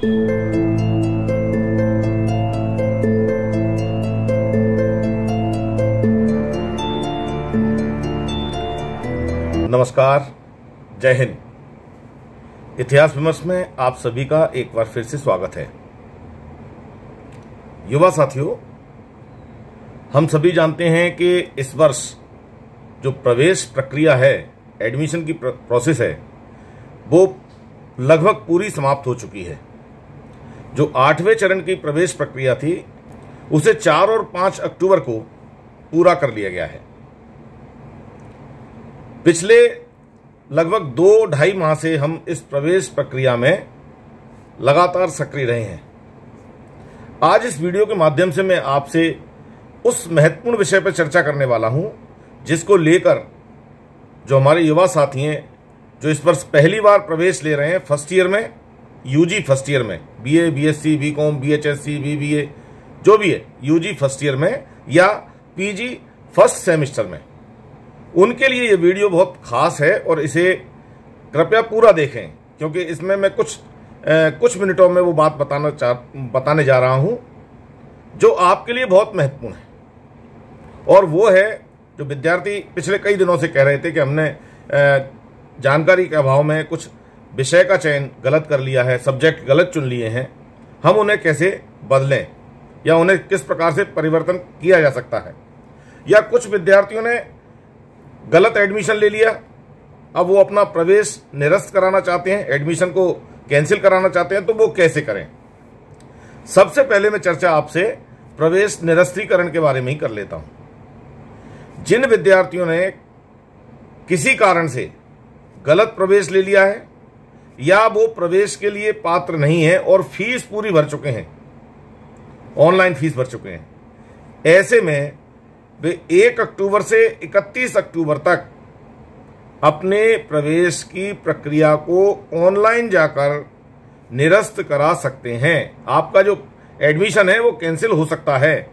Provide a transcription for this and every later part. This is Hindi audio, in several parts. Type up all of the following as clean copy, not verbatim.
नमस्कार, जय हिंद। इतिहास विमर्श में आप सभी का एक बार फिर से स्वागत है। युवा साथियों, हम सभी जानते हैं कि इस वर्ष जो प्रवेश प्रक्रिया है, एडमिशन की प्रोसेस है, वो लगभग पूरी समाप्त हो चुकी है। जो 8वें चरण की प्रवेश प्रक्रिया थी, उसे 4 और 5 अक्टूबर को पूरा कर लिया गया है। पिछले लगभग 2-2.5 माह से हम इस प्रवेश प्रक्रिया में लगातार सक्रिय रहे हैं। आज इस वीडियो के माध्यम से मैं आपसे उस महत्वपूर्ण विषय पर चर्चा करने वाला हूं, जिसको लेकर जो हमारे युवा साथी हैं, जो इस वर्ष पहली बार प्रवेश ले रहे हैं फर्स्ट ईयर में, यूजी फर्स्ट ईयर में, बीए, बीएससी, बीकॉम, बीएचएससी, बीबीए, जो भी है यूजी फर्स्ट ईयर में या पीजी फर्स्ट सेमेस्टर में, उनके लिए ये वीडियो बहुत खास है और इसे कृपया पूरा देखें, क्योंकि इसमें मैं कुछ मिनटों में वो बात बताने जा रहा हूं जो आपके लिए बहुत महत्वपूर्ण है। और वो है जो विद्यार्थी पिछले कई दिनों से कह रहे थे कि हमने जानकारी के अभाव में कुछ विषय का चयन गलत कर लिया है, सब्जेक्ट गलत चुन लिए हैं, हम उन्हें कैसे बदलें या उन्हें किस प्रकार से परिवर्तन किया जा सकता है। या कुछ विद्यार्थियों ने गलत एडमिशन ले लिया, अब वो अपना प्रवेश निरस्त कराना चाहते हैं, एडमिशन को कैंसिल कराना चाहते हैं, तो वो कैसे करें। सबसे पहले मैं चर्चा आपसे प्रवेश निरस्तीकरण के बारे में ही कर लेता हूं। जिन विद्यार्थियों ने किसी कारण से गलत प्रवेश ले लिया है या वो प्रवेश के लिए पात्र नहीं है और फीस पूरी भर चुके हैं, ऑनलाइन फीस भर चुके हैं, ऐसे में वे 1 अक्टूबर से 31 अक्टूबर तक अपने प्रवेश की प्रक्रिया को ऑनलाइन जाकर निरस्त करा सकते हैं। आपका जो एडमिशन है वो कैंसिल हो सकता है,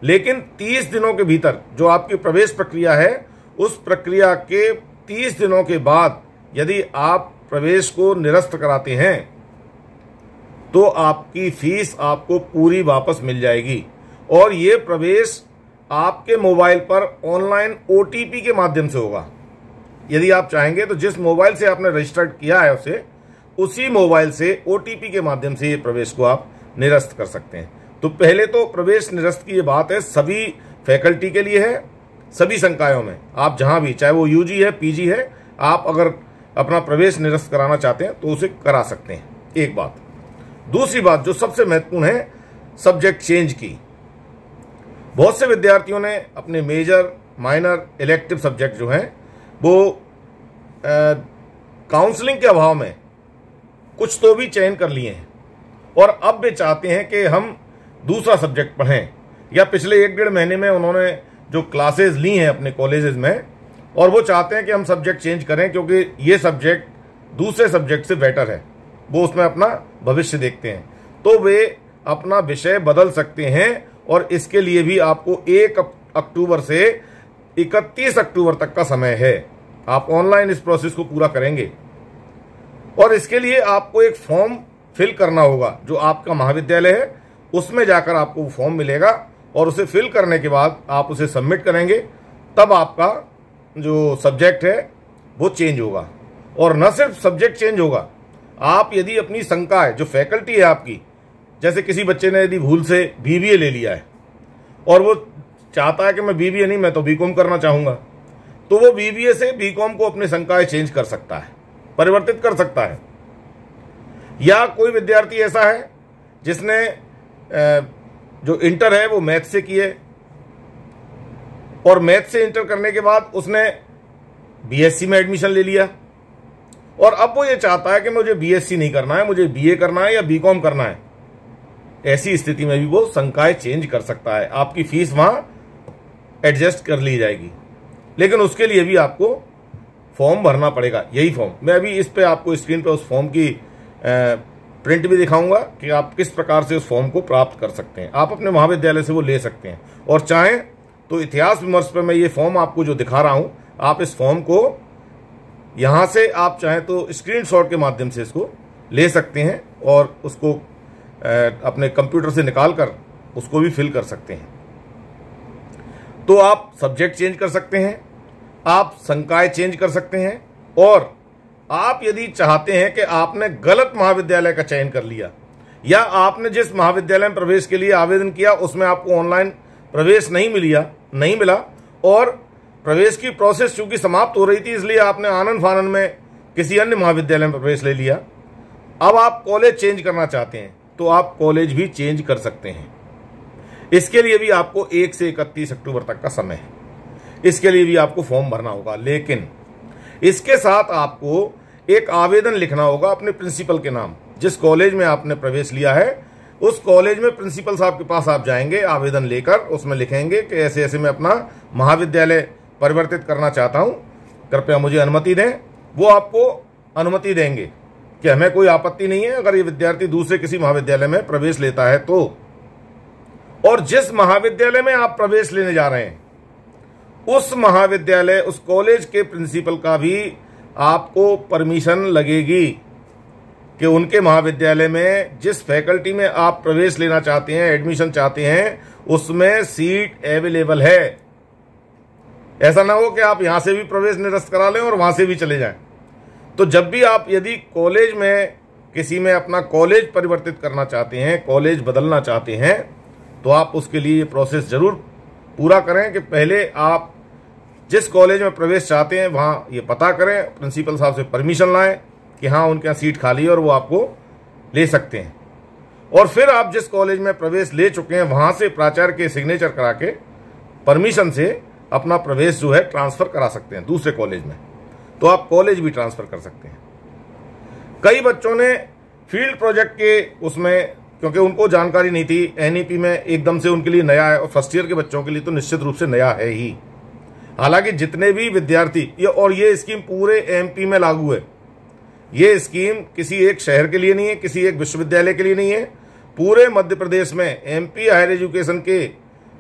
लेकिन 30 दिनों के भीतर जो आपकी प्रवेश प्रक्रिया है, उस प्रक्रिया के 30 दिनों के बाद यदि आप प्रवेश को निरस्त कराते हैं तो आपकी फीस आपको पूरी वापस मिल जाएगी। और ये प्रवेश आपके मोबाइल पर ऑनलाइन ओटीपी के माध्यम से होगा। यदि आप चाहेंगे तो जिस मोबाइल से आपने रजिस्टर्ड किया है उसी मोबाइल से ओटीपी के माध्यम से ये प्रवेश को आप निरस्त कर सकते हैं। तो पहले तो प्रवेश निरस्त की ये बात है सभी फैकल्टी के लिए है, सभी संकायों में, आप जहां भी, चाहे वो यूजी है, पीजी है, आप अगर अपना प्रवेश निरस्त कराना चाहते हैं तो उसे करा सकते हैं। एक बात। दूसरी बात जो सबसे महत्वपूर्ण है, सब्जेक्ट चेंज की। बहुत से विद्यार्थियों ने अपने मेजर, माइनर, इलेक्टिव सब्जेक्ट जो हैं वो काउंसलिंग के अभाव में कुछ तो भी चयन कर लिए हैं और अब वे चाहते हैं कि हम दूसरा सब्जेक्ट पढ़ें, या पिछले 1-1.5 महीने में उन्होंने जो क्लासेस ली हैं अपने कॉलेजेस में और वो चाहते हैं कि हम सब्जेक्ट चेंज करें क्योंकि ये सब्जेक्ट दूसरे सब्जेक्ट से बेटर है, वो उसमें अपना भविष्य देखते हैं, तो वे अपना विषय बदल सकते हैं। और इसके लिए भी आपको 1 अक्टूबर से 31 अक्टूबर तक का समय है। आप ऑनलाइन इस प्रोसेस को पूरा करेंगे और इसके लिए आपको एक फॉर्म फिल करना होगा जो आपका महाविद्यालय है, उसमें जाकर आपको फॉर्म मिलेगा और उसे फिल करने के बाद आप उसे सबमिट करेंगे, तब आपका जो सब्जेक्ट है वो चेंज होगा। और न सिर्फ सब्जेक्ट चेंज होगा, आप यदि अपनी शंका है, जो फैकल्टी है आपकी, जैसे किसी बच्चे ने यदि भूल से बीबीए ले लिया है और वो चाहता है कि मैं बीबीए नहीं, मैं तो बीकॉम करना चाहूंगा, तो वो बीबीए से बीकॉम को अपनी शंकाएं चेंज कर सकता है, परिवर्तित कर सकता है। या कोई विद्यार्थी ऐसा है जिसने जो इंटर है वो मैथ से किए और मैथ से इंटर करने के बाद उसने बीएससी में एडमिशन ले लिया और अब वो ये चाहता है कि मुझे बीएससी नहीं करना है, मुझे बीए करना है या बीकॉम करना है। ऐसी स्थिति में भी वो शंकाएं चेंज कर सकता है, आपकी फीस वहां एडजस्ट कर ली जाएगी, लेकिन उसके लिए भी आपको फॉर्म भरना पड़ेगा। यही फॉर्म मैं अभी इस पे आपको स्क्रीन पे उस फॉर्म की प्रिंट भी दिखाऊंगा कि आप किस प्रकार से उस फॉर्म को प्राप्त कर सकते हैं। आप अपने महाविद्यालय से वो ले सकते हैं और चाहें तो इतिहास विमर्श पे मैं ये फॉर्म आपको जो दिखा रहा हूं, आप इस फॉर्म को यहां से आप चाहें तो स्क्रीनशॉट के माध्यम से इसको ले सकते हैं और उसको अपने कंप्यूटर से निकाल कर उसको भी फिल कर सकते हैं। तो आप सब्जेक्ट चेंज कर सकते हैं, आप संकाय चेंज कर सकते हैं, और आप यदि चाहते हैं कि आपने गलत महाविद्यालय का चयन कर लिया या आपने जिस महाविद्यालय में प्रवेश के लिए आवेदन किया उसमें आपको ऑनलाइन प्रवेश नहीं मिला और प्रवेश की प्रोसेस चूंकि समाप्त हो रही थी इसलिए आपने आनन फानन में किसी अन्य महाविद्यालय में प्रवेश ले लिया, अब आप कॉलेज चेंज करना चाहते हैं तो आप कॉलेज भी चेंज कर सकते हैं। इसके लिए भी आपको 1 से 31 अक्टूबर तक का समय है, इसके लिए भी आपको फॉर्म भरना होगा। लेकिन इसके साथ आपको एक आवेदन लिखना होगा अपने प्रिंसिपल के नाम। जिस कॉलेज में आपने प्रवेश लिया है उस कॉलेज में प्रिंसिपल साहब के पास आप जाएंगे, आवेदन लेकर उसमें लिखेंगे कि ऐसे ऐसे मैं अपना महाविद्यालय परिवर्तित करना चाहता हूं, कृपया मुझे अनुमति दें। वो आपको अनुमति देंगे कि हमें कोई आपत्ति नहीं है अगर ये विद्यार्थी दूसरे किसी महाविद्यालय में प्रवेश लेता है तो। और जिस महाविद्यालय में आप प्रवेश लेने जा रहे हैं उस महाविद्यालय, उस कॉलेज के प्रिंसिपल का भी आपको परमिशन लगेगी कि उनके महाविद्यालय में जिस फैकल्टी में आप प्रवेश लेना चाहते हैं, एडमिशन चाहते हैं, उसमें सीट अवेलेबल है। ऐसा ना हो कि आप यहां से भी प्रवेश निरस्त करा लें और वहां से भी चले जाएं। तो जब भी आप यदि कॉलेज में किसी में अपना कॉलेज परिवर्तित करना चाहते हैं, कॉलेज बदलना चाहते हैं, तो आप उसके लिए ये प्रोसेस जरूर पूरा करें कि पहले आप जिस कॉलेज में प्रवेश चाहते हैं वहां ये पता करें, प्रिंसिपल साहब से परमिशन लाएं कि हाँ उनके यहाँ सीट खाली है और वो आपको ले सकते हैं। और फिर आप जिस कॉलेज में प्रवेश ले चुके हैं वहां से प्राचार्य के सिग्नेचर करा के परमिशन से अपना प्रवेश जो है ट्रांसफर करा सकते हैं दूसरे कॉलेज में, तो आप कॉलेज भी ट्रांसफर कर सकते हैं। कई बच्चों ने फील्ड प्रोजेक्ट के उसमें, क्योंकि उनको जानकारी नहीं थी, एनईपी में एकदम से उनके लिए नया है और फर्स्ट ईयर के बच्चों के लिए तो निश्चित रूप से नया है ही। हालांकि जितने भी विद्यार्थी ये स्कीम पूरे एमपी में लागू है, ये स्कीम किसी एक शहर के लिए नहीं है, किसी एक विश्वविद्यालय के लिए नहीं है, पूरे मध्य प्रदेश में एमपी हायर एजुकेशन के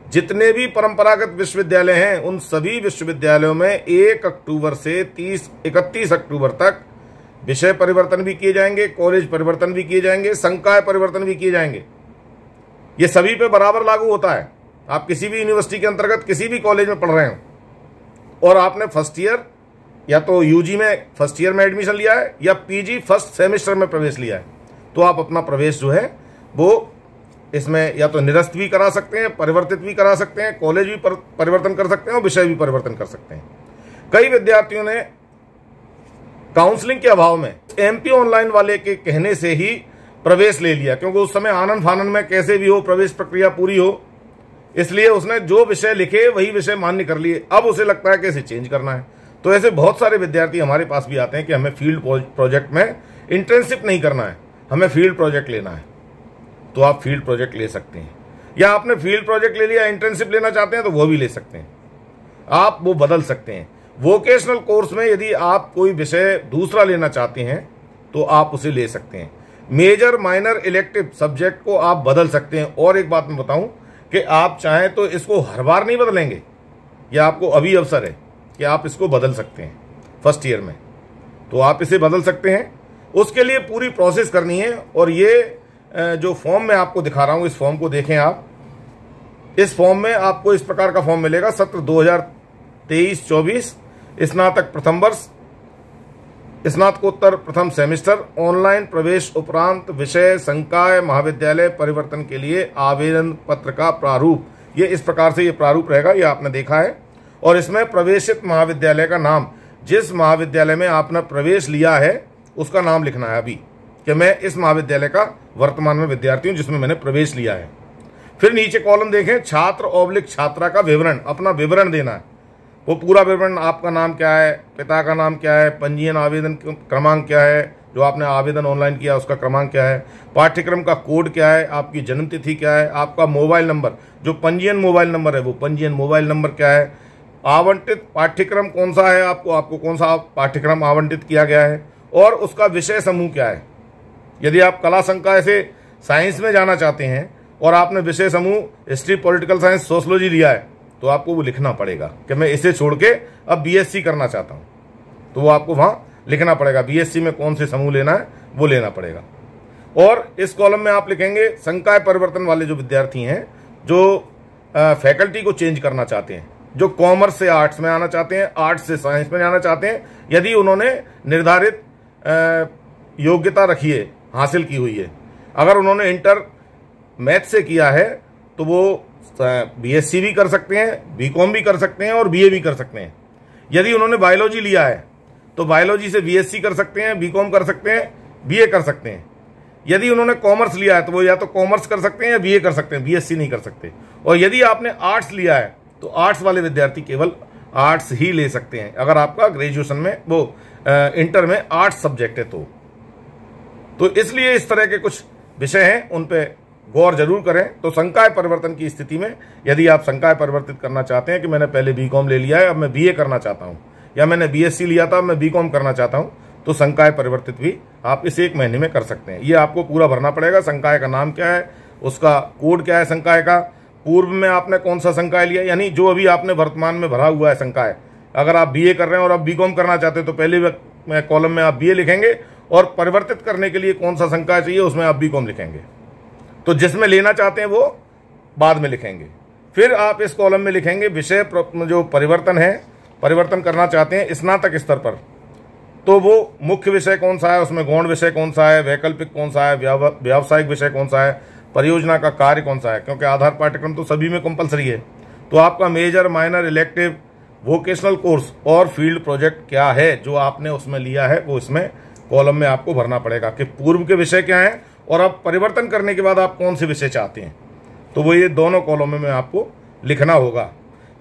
जितने भी परंपरागत विश्वविद्यालय हैं उन सभी विश्वविद्यालयों में 1 अक्टूबर से 31 अक्टूबर तक विषय परिवर्तन भी किए जाएंगे, कॉलेज परिवर्तन भी किए जाएंगे, संकाय परिवर्तन भी किए जाएंगे। ये सभी पे बराबर लागू होता है। आप किसी भी यूनिवर्सिटी के अंतर्गत किसी भी कॉलेज में पढ़ रहे हो और आपने फर्स्ट ईयर या तो यूजी में फर्स्ट ईयर में एडमिशन लिया है या पीजी फर्स्ट सेमेस्टर में प्रवेश लिया है, तो आप अपना प्रवेश जो है वो इसमें या तो निरस्त भी करा सकते हैं, परिवर्तित भी करा सकते हैं, कॉलेज भी परिवर्तन कर सकते हैं और विषय भी परिवर्तन कर सकते हैं। कई विद्यार्थियों ने काउंसलिंग के अभाव में एमपी ऑनलाइन वाले के कहने से ही प्रवेश ले लिया, क्योंकि उस समय आनन फानन में कैसे भी हो प्रवेश प्रक्रिया पूरी हो, इसलिए उसने जो विषय लिखे वही विषय मान्य कर लिए। अब उसे लगता है कि इसे चेंज करना है। तो ऐसे बहुत सारे विद्यार्थी हमारे पास भी आते हैं कि हमें फील्ड प्रोजेक्ट में इंटर्नशिप नहीं करना है, हमें फील्ड प्रोजेक्ट लेना है। तो आप फील्ड प्रोजेक्ट ले सकते हैं, या आपने फील्ड प्रोजेक्ट ले लिया, इंटर्नशिप लेना चाहते हैं तो वो भी ले सकते हैं, आप वो बदल सकते हैं। वोकेशनल कोर्स में यदि आप कोई विषय दूसरा लेना चाहते हैं तो आप उसे ले सकते हैं। मेजर माइनर इलेक्टिव सब्जेक्ट को आप बदल सकते हैं। और एक बात मैं बताऊं कि आप चाहें तो इसको हर बार नहीं बदलेंगे, यह आपको अभी अवसर है कि आप इसको बदल सकते हैं फर्स्ट ईयर में, तो आप इसे बदल सकते हैं। उसके लिए पूरी प्रोसेस करनी है। और ये जो फॉर्म मैं आपको दिखा रहा हूं, इस फॉर्म को देखें आप। इस फॉर्म में आपको इस प्रकार का फॉर्म मिलेगा, सत्र 2023-24, स्नातक प्रथम वर्ष, स्नातकोत्तर प्रथम सेमेस्टर, ऑनलाइन प्रवेश उपरांत विषय संकाय महाविद्यालय परिवर्तन के लिए आवेदन पत्र का प्रारूप। ये इस प्रकार से ये प्रारूप रहेगा, ये आपने देखा है। और इसमें प्रवेशित महाविद्यालय का नाम, जिस महाविद्यालय में आपने प्रवेश लिया है उसका नाम लिखना है अभी, कि मैं इस महाविद्यालय का वर्तमान में विद्यार्थी हूं जिसमें मैंने प्रवेश लिया है। फिर नीचे कॉलम देखें, छात्र / छात्रा का विवरण, अपना विवरण देना है। वो पूरा विवरण, आपका नाम क्या है, पिता का नाम क्या है, पंजीयन आवेदन क्रमांक क्या है, जो आपने आवेदन ऑनलाइन किया उसका क्रमांक क्या है, पाठ्यक्रम का कोड क्या है, आपकी जन्म तिथि क्या है, आपका मोबाइल नंबर, जो पंजीयन मोबाइल नंबर है वो पंजीयन मोबाइल नंबर क्या है, आवंटित पाठ्यक्रम कौन सा है, आपको कौन सा पाठ्यक्रम आवंटित किया गया है, और उसका विषय समूह क्या है। यदि आप कला संकाय से साइंस में जाना चाहते हैं और आपने विषय समूह हिस्ट्री, पॉलिटिकल साइंस, सोशलॉजी लिया है, तो आपको वो लिखना पड़ेगा कि मैं इसे छोड़ के अब बीएससी करना चाहता हूं, तो वो आपको वहां लिखना पड़ेगा। बीएससी में कौन से समूह लेना है वो लेना पड़ेगा। और इस कॉलम में आप लिखेंगे संकाय परिवर्तन वाले जो विद्यार्थी हैं, जो फैकल्टी को चेंज करना चाहते हैं, जो कॉमर्स से आर्ट्स में आना चाहते हैं, आर्ट्स से साइंस में आना चाहते हैं, यदि उन्होंने निर्धारित योग्यता रखी है, हासिल की हुई है। अगर उन्होंने इंटर मैथ से किया है तो वो बीएससी भी कर सकते हैं, बीकॉम भी कर सकते हैं और बीए भी कर सकते हैं। यदि उन्होंने बायोलॉजी लिया है तो बायोलॉजी से बीएससी कर सकते हैं, बीकॉम कर सकते हैं, बीए कर सकते हैं। यदि उन्होंने कॉमर्स लिया है तो वो या तो कॉमर्स कर सकते हैं या बीए कर सकते हैं, बीएससी नहीं कर सकते। और यदि आपने आर्ट्स लिया है तो आर्ट्स वाले विद्यार्थी केवल आर्ट्स ही ले सकते हैं, अगर आपका ग्रेजुएशन में वो इंटर में आर्ट्स सब्जेक्ट है तो इसलिए इस तरह के कुछ विषय हैं, उन पे गौर जरूर करें। तो संकाय परिवर्तन की स्थिति में यदि आप संकाय परिवर्तित करना चाहते हैं कि मैंने पहले बीकॉम ले लिया है, अब मैं बीए करना चाहता हूं, या मैंने बीएससी लिया था, अब मैं बीकॉम करना चाहता हूं, तो संकाय परिवर्तित भी आप इस 1 महीने में कर सकते हैं। ये आपको पूरा भरना पड़ेगा। संकाय का नाम क्या है, उसका कोड क्या है संकाय का, पूर्व में आपने कौन सा संकाय लिया, यानी जो अभी आपने वर्तमान में भरा हुआ है संकाय। अगर आप बीए कर रहे हैं और आप बीकॉम करना चाहते हैं तो पहले कॉलम में आप बीए लिखेंगे, और परिवर्तित करने के लिए कौन सा संकाय चाहिए उसमें आप बीकॉम लिखेंगे। तो जिसमें लेना चाहते हैं वो बाद में लिखेंगे। फिर आप इस कॉलम में लिखेंगे विषय जो परिवर्तन है, परिवर्तन करना चाहते हैं स्नातक स्तर पर, तो वो मुख्य विषय कौन सा है, उसमें गौण विषय कौन सा है, वैकल्पिक कौन सा है, व्यावसायिक विषय कौन सा है, परियोजना का कार्य कौन सा है, क्योंकि आधार पाठ्यक्रम तो सभी में कंपलसरी है। तो आपका major, minor, elective, vocational course और फील्ड प्रोजेक्ट क्या है जो आपने उसमें लिया है, वो इसमें कॉलम में आपको भरना पड़ेगा कि पूर्व के विषय क्या हैं और अब परिवर्तन करने के बाद आप कौन से विषय चाहते हैं। तो वो ये दोनों कॉलम में आपको लिखना होगा।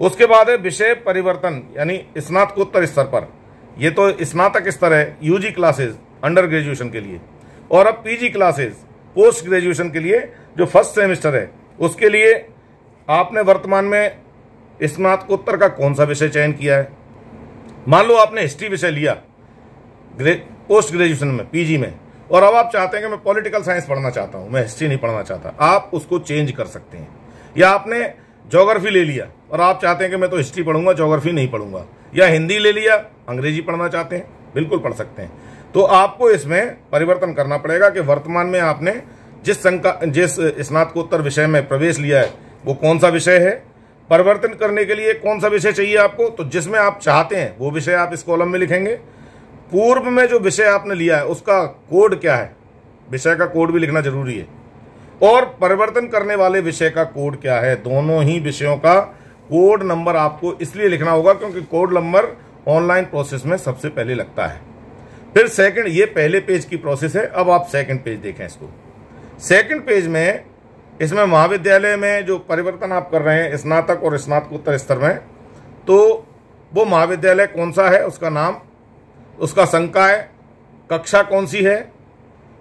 उसके बाद है विषय परिवर्तन, यानी स्नातकोत्तर स्तर पर। ये तो स्नातक स्तर है, यूजी क्लासेस अंडर ग्रेजुएशन के लिए, और अब पीजी क्लासेस पोस्ट ग्रेजुएशन के लिए जो फर्स्ट सेमेस्टर है, उसके लिए आपने वर्तमान में स्नातकोत्तर का कौन सा विषय चयन किया है। मान लो आपने हिस्ट्री विषय लिया पोस्ट ग्रेजुएशन में, पीजी में, और अब आप चाहते हैं कि मैं पॉलिटिकल साइंस पढ़ना चाहता हूं, मैं हिस्ट्री नहीं पढ़ना चाहता, आप उसको चेंज कर सकते हैं। या आपने ज्योग्राफी ले लिया और आप चाहते हैं कि मैं तो हिस्ट्री पढ़ूंगा, ज्योग्राफी नहीं पढ़ूंगा, या हिंदी ले लिया, अंग्रेजी पढ़ना चाहते हैं, बिल्कुल पढ़ सकते हैं। तो आपको इसमें परिवर्तन करना पड़ेगा कि वर्तमान में आपने जिस स्नातकोत्तर विषय में प्रवेश लिया है वो कौन सा विषय है, परिवर्तन करने के लिए कौन सा विषय चाहिए आपको, तो जिसमें आप चाहते हैं वो विषय आप इस कॉलम में लिखेंगे। पूर्व में जो विषय आपने लिया है उसका कोड क्या है, विषय का कोड भी लिखना जरूरी है, और परिवर्तन करने वाले विषय का कोड क्या है। दोनों ही विषयों का कोड नंबर आपको इसलिए लिखना होगा क्योंकि कोड नंबर ऑनलाइन प्रोसेस में सबसे पहले लगता है। फिर सेकंड, ये पहले पेज की प्रोसेस है, अब आप सेकंड पेज देखें इसको। सेकंड पेज में इसमें महाविद्यालय में जो परिवर्तन आप कर रहे हैं स्नातक और स्नातकोत्तर स्तर में, तो वो महाविद्यालय कौन सा है, उसका नाम, उसका संकाय, कक्षा कौन सी है,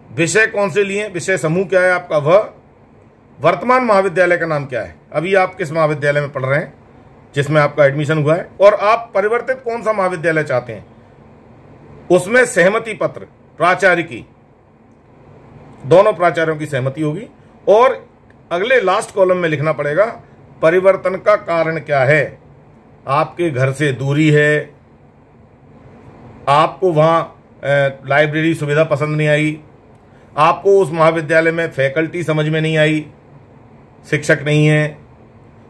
विषय कौन से लिए, विषय समूह क्या है आपका, वह वर्तमान महाविद्यालय का नाम क्या है, अभी आप किस महाविद्यालय में पढ़ रहे हैं जिसमें आपका एडमिशन हुआ है, और आप परिवर्तित कौन सा महाविद्यालय चाहते हैं, उसमें सहमति पत्र प्राचार्य की, दोनों प्राचार्यों की सहमति होगी। और अगले लास्ट कॉलम में लिखना पड़ेगा परिवर्तन का कारण क्या है। आपके घर से दूरी है, आपको वहां लाइब्रेरी सुविधा पसंद नहीं आई, आपको उस महाविद्यालय में फैकल्टी समझ में नहीं आई, शिक्षक नहीं है,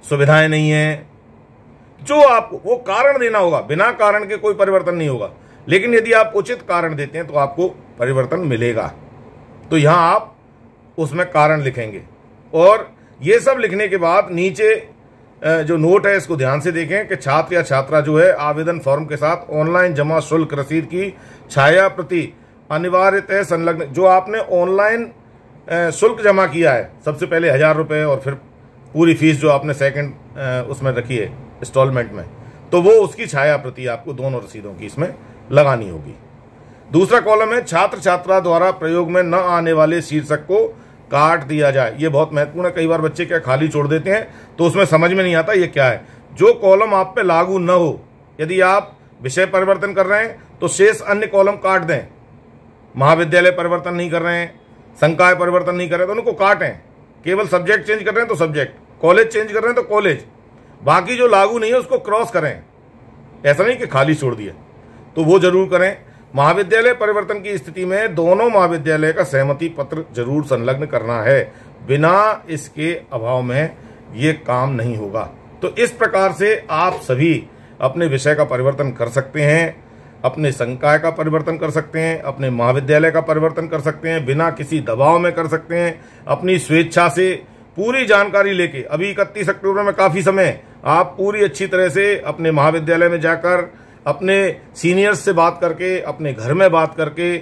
सुविधाएं नहीं है, जो आपको वो कारण देना होगा। बिना कारण के कोई परिवर्तन नहीं होगा, लेकिन यदि आप उचित कारण देते हैं तो आपको परिवर्तन मिलेगा। तो यहां आप उसमें कारण लिखेंगे, और ये सब लिखने के बाद नीचे जो नोट है इसको ध्यान से देखें कि छात्र या छात्रा जो है आवेदन फॉर्म के साथ ऑनलाइन जमा शुल्क रसीद की छाया प्रति अनिवार्यतः संलग्न, जो आपने ऑनलाइन शुल्क जमा किया है सबसे पहले 1000 रुपये और फिर पूरी फीस जो आपने सेकंड उसमें रखी है इंस्टॉलमेंट में, तो वो उसकी छाया प्रति आपको दोनों रसीदों की इसमें लगानी होगी। दूसरा कॉलम है छात्र छात्रा द्वारा प्रयोग में न आने वाले शीर्षक को काट दिया जाए। ये बहुत महत्वपूर्ण है, कई बार बच्चे क्या खाली छोड़ देते हैं तो उसमें समझ में नहीं आता ये क्या है। जो कॉलम आप पे लागू न हो, यदि आप विषय परिवर्तन कर रहे हैं तो शेष अन्य कॉलम काट दें। महाविद्यालय परिवर्तन नहीं कर रहे हैं, संकाय परिवर्तन नहीं कर रहे हैं तो उनको काटें। केवल सब्जेक्ट चेंज कर रहे हैं तो सब्जेक्ट, कॉलेज चेंज कर रहे हैं तो कॉलेज, बाकी जो लागू नहीं है उसको क्रॉस करें। ऐसा नहीं कि खाली छोड़ दिया, तो वो जरूर करें। महाविद्यालय परिवर्तन की स्थिति में दोनों महाविद्यालय का सहमति पत्र जरूर संलग्न करना है, बिना इसके अभाव में ये काम नहीं होगा। तो इस प्रकार से आप सभी अपने विषय का परिवर्तन कर सकते हैं, अपने संकाय का परिवर्तन कर सकते हैं, अपने महाविद्यालय का परिवर्तन कर सकते हैं, बिना किसी दबाव में कर सकते हैं, अपनी स्वेच्छा से पूरी जानकारी लेके। अभी 31 अक्टूबर में काफी समय, आप पूरी अच्छी तरह से अपने महाविद्यालय में जाकर अपने सीनियर्स से बात करके, अपने घर में बात करके,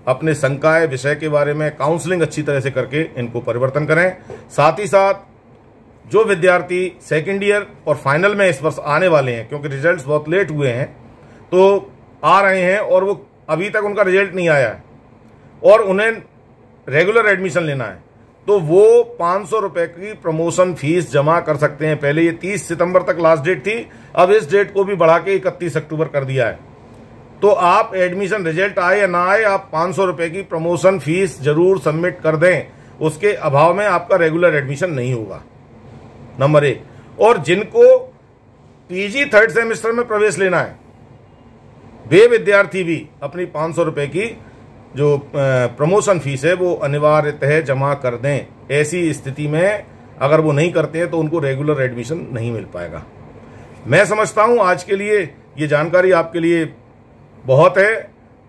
अपने संकाय विषय के बारे में काउंसलिंग अच्छी तरह से करके इनको परिवर्तन करें। साथ ही साथ जो विद्यार्थी सेकेंड ईयर और फाइनल में इस वर्ष आने वाले हैं, क्योंकि रिजल्ट्स बहुत लेट हुए हैं तो आ रहे हैं और वो अभी तक उनका रिजल्ट नहीं आया है और उन्हें रेगुलर एडमिशन लेना है, तो वो 500 रुपए की प्रमोशन फीस जमा कर सकते हैं। पहले ये 30 सितंबर तक लास्ट डेट थी, अब इस डेट को भी बढ़ा के 31 अक्टूबर कर दिया है। तो आप एडमिशन रिजल्ट आए या ना आए, आप 500 रुपए की प्रमोशन फीस जरूर सबमिट कर दें, उसके अभाव में आपका रेगुलर एडमिशन नहीं होगा। नंबर 1। और जिनको पीजी 3rd सेमेस्टर में प्रवेश लेना है, वे विद्यार्थी भी अपनी 500 रुपए की जो प्रमोशन फीस है वो अनिवार्यतः जमा कर दें। ऐसी स्थिति में अगर वो नहीं करते हैं तो उनको रेगुलर एडमिशन नहीं मिल पाएगा। मैं समझता हूं आज के लिए ये जानकारी आपके लिए बहुत है।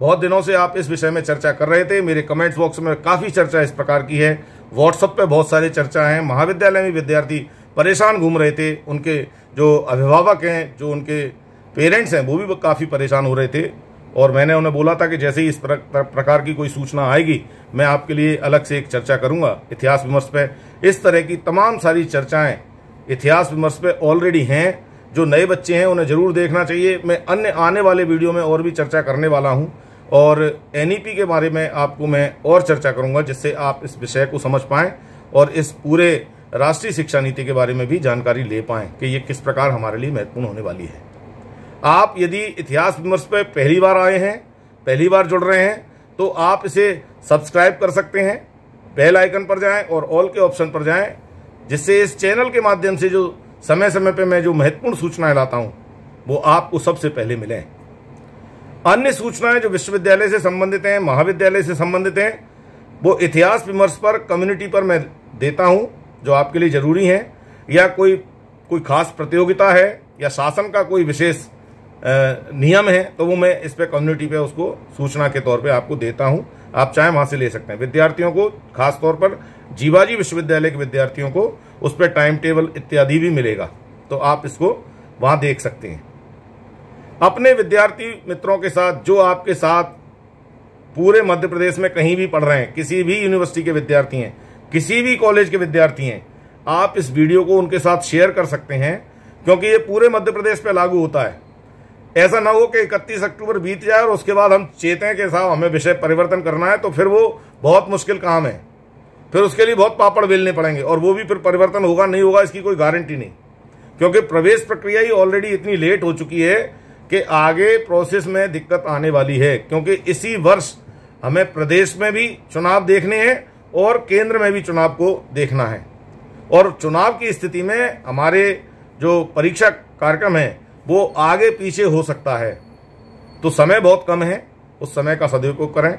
बहुत दिनों से आप इस विषय में चर्चा कर रहे थे, मेरे कमेंट्स बॉक्स में काफी चर्चा इस प्रकार की है, व्हाट्सएप पे बहुत सारी चर्चा है। महाविद्यालय में विद्यार्थी परेशान घूम रहे थे, उनके जो अभिभावक हैं, जो उनके पेरेंट्स हैं, वो भी काफी परेशान हो रहे थे और मैंने उन्हें बोला था कि जैसे ही इस प्रकार की कोई सूचना आएगी मैं आपके लिए अलग से एक चर्चा करूंगा इतिहास विमर्श पे। इस तरह की तमाम सारी चर्चाएं इतिहास विमर्श पे ऑलरेडी हैं। जो नए बच्चे हैं उन्हें जरूर देखना चाहिए। मैं अन्य आने वाले वीडियो में और भी चर्चा करने वाला हूं और एनईपी के बारे में आपको मैं और चर्चा करूंगा, जिससे आप इस विषय को समझ पाएं और इस पूरे राष्ट्रीय शिक्षा नीति के बारे में भी जानकारी ले पाएं कि ये किस प्रकार हमारे लिए महत्वपूर्ण होने वाली है। आप यदि इतिहास विमर्श पे पहली बार आए हैं, पहली बार जुड़ रहे हैं, तो आप इसे सब्सक्राइब कर सकते हैं, बेल आइकन पर जाएं और ऑल के ऑप्शन पर जाएं, जिससे इस चैनल के माध्यम से जो समय समय पे मैं जो महत्वपूर्ण सूचनाएं लाता हूं वो आपको सबसे पहले मिलें। अन्य सूचनाएं जो विश्वविद्यालय से संबंधित हैं, महाविद्यालय से संबंधित हैं, वो इतिहास विमर्श पर कम्युनिटी पर मैं देता हूं, जो आपके लिए जरूरी है। या कोई खास प्रतियोगिता है या शासन का कोई विशेष नियम है तो वो मैं इस पे कम्युनिटी पे उसको सूचना के तौर पे आपको देता हूं। आप चाहे वहां से ले सकते हैं। विद्यार्थियों को, खास तौर पर जीवाजी विश्वविद्यालय के विद्यार्थियों को उस पर टाइम टेबल इत्यादि भी मिलेगा, तो आप इसको वहां देख सकते हैं। अपने विद्यार्थी मित्रों के साथ, जो आपके साथ पूरे मध्य प्रदेश में कहीं भी पढ़ रहे हैं, किसी भी यूनिवर्सिटी के विद्यार्थी हैं, किसी भी कॉलेज के विद्यार्थी हैं, आप इस वीडियो को उनके साथ शेयर कर सकते हैं, क्योंकि ये पूरे मध्य प्रदेश पे लागू होता है। ऐसा ना हो कि 31 अक्टूबर बीत जाए और उसके बाद हम चेतें कि साहब हमें विषय परिवर्तन करना है, तो फिर वो बहुत मुश्किल काम है, फिर उसके लिए बहुत पापड़ बेलने पड़ेंगे और वो भी फिर परिवर्तन होगा नहीं होगा इसकी कोई गारंटी नहीं, क्योंकि प्रवेश प्रक्रिया ही ऑलरेडी इतनी लेट हो चुकी है कि आगे प्रोसेस में दिक्कत आने वाली है। क्योंकि इसी वर्ष हमें प्रदेश में भी चुनाव देखने हैं और केंद्र में भी चुनाव को देखना है, और चुनाव की स्थिति में हमारे जो परीक्षा कार्यक्रम है वो आगे पीछे हो सकता है। तो समय बहुत कम है, उस समय का सदुपयोग करें।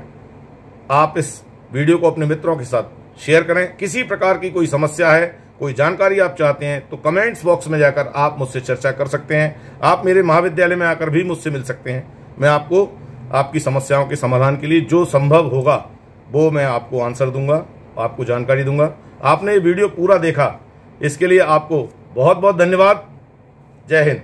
आप इस वीडियो को अपने मित्रों के साथ शेयर करें। किसी प्रकार की कोई समस्या है, कोई जानकारी आप चाहते हैं, तो कमेंट्स बॉक्स में जाकर आप मुझसे चर्चा कर सकते हैं। आप मेरे महाविद्यालय में आकर भी मुझसे मिल सकते हैं। मैं आपको आपकी समस्याओं के समाधान के लिए जो संभव होगा वो मैं आपको आंसर दूंगा, आपको जानकारी दूंगा। आपने ये वीडियो पूरा देखा, इसके लिए आपको बहुत बहुत धन्यवाद। जय हिंद।